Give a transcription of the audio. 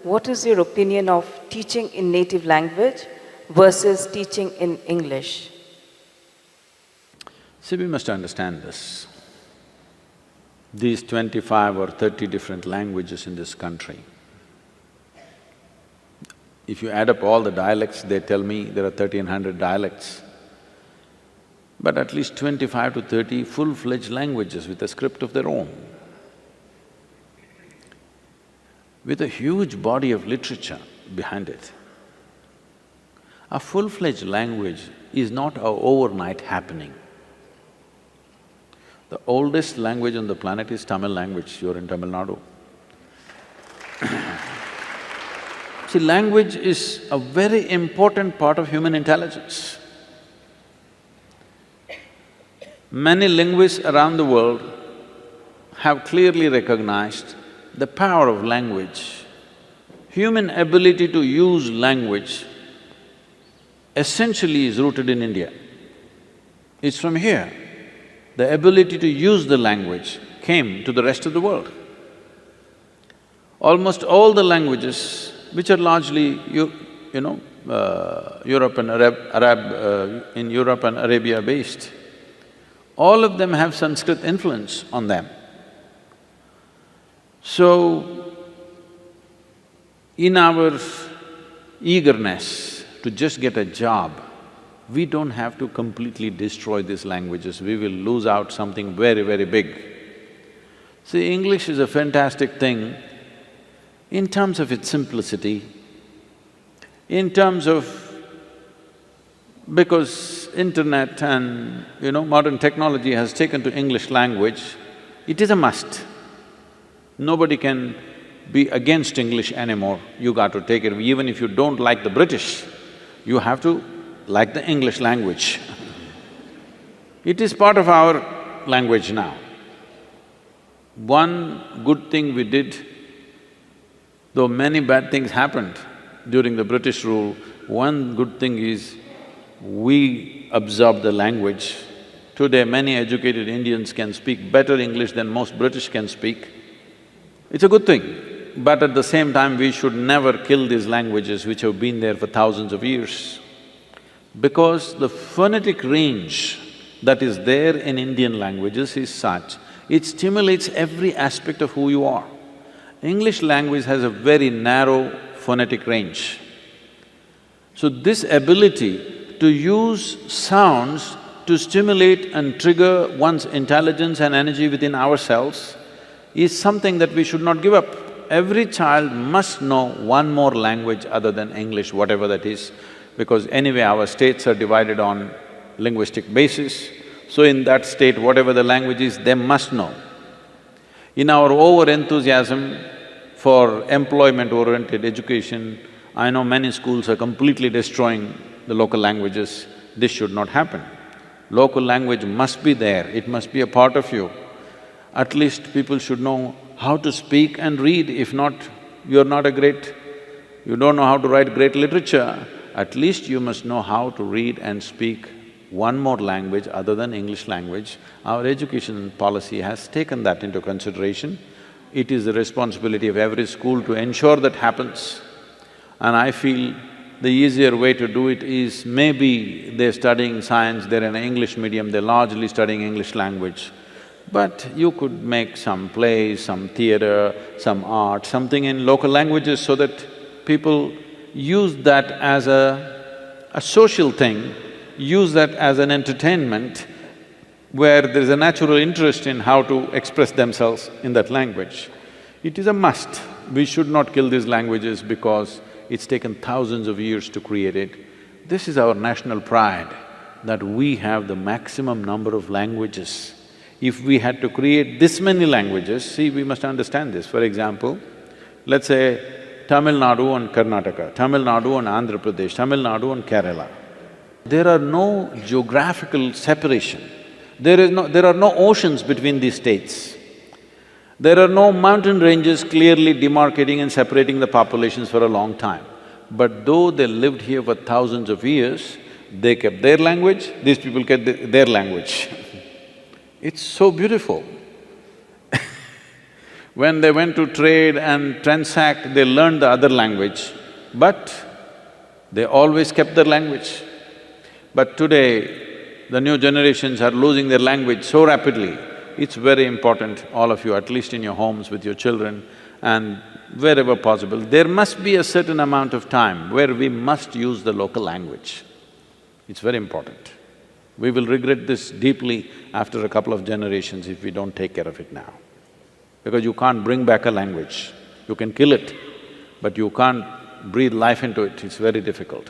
what is your opinion of teaching in native language versus teaching in English? See, we must understand this. These 25 or 30 different languages in this country, if you add up all the dialects, they tell me there are 1,300 dialects, but at least 25 to 30 full-fledged languages with a script of their own, with a huge body of literature behind it. A full-fledged language is not an overnight happening. The oldest language on the planet is Tamil language, you're in Tamil Nadu. See, language is a very important part of human intelligence. Many linguists around the world have clearly recognized the power of language. Human ability to use language essentially is rooted in India. It's from here. The ability to use the language came to the rest of the world. Almost all the languages, which are largely, Europe and in Europe and Arabia based, all of them have Sanskrit influence on them. So, in our eagerness to just get a job, we don't have to completely destroy these languages, we will lose out something very, very big. See, English is a fantastic thing in terms of its simplicity, in terms of… because internet and, modern technology has taken to English language, it is a must. Nobody can be against English anymore, you got to take it. Even if you don't like the British, you have to like the English language. It is part of our language now. One good thing we did, though many bad things happened during the British rule, one good thing is we absorbed the language. Today, many educated Indians can speak better English than most British can speak. It's a good thing, but at the same time, we should never kill these languages which have been there for thousands of years. Because the phonetic range that is there in Indian languages is such, it stimulates every aspect of who you are. English language has a very narrow phonetic range. So this ability to use sounds to stimulate and trigger one's intelligence and energy within ourselves is something that we should not give up. Every child must know one more language other than English, whatever that is, because anyway our states are divided on linguistic basis, so in that state, whatever the language is, they must know. In our over-enthusiasm for employment-oriented education, I know many schools are completely destroying the local languages. This should not happen. Local language must be there, it must be a part of you. At least people should know how to speak and read. If not, you don't know how to write great literature, at least you must know how to read and speak one more language other than English language. Our education policy has taken that into consideration. It is the responsibility of every school to ensure that happens. And I feel the easier way to do it is maybe they're studying science, they're in an English medium, they're largely studying English language. But you could make some plays, some theatre, some art, something in local languages so that people use that as a social thing, use that as an entertainment where there's a natural interest in how to express themselves in that language. It is a must. We should not kill these languages because it's taken thousands of years to create it. This is our national pride, that we have the maximum number of languages. If we had to create this many languages, see, we must understand this. For example, let's say Tamil Nadu and Karnataka, Tamil Nadu and Andhra Pradesh, Tamil Nadu and Kerala. There are no geographical separation. There are no oceans between these states. There are no mountain ranges clearly demarcating and separating the populations for a long time. But though they lived here for thousands of years, they kept their language, these people kept their language. It's so beautiful. When they went to trade and transact, they learned the other language, but they always kept their language. But today, the new generations are losing their language so rapidly. It's very important, all of you, at least in your homes with your children and wherever possible, there must be a certain amount of time where we must use the local language. It's very important. We will regret this deeply after a couple of generations if we don't take care of it now. Because you can't bring back a language. You can kill it, but you can't breathe life into it, it's very difficult.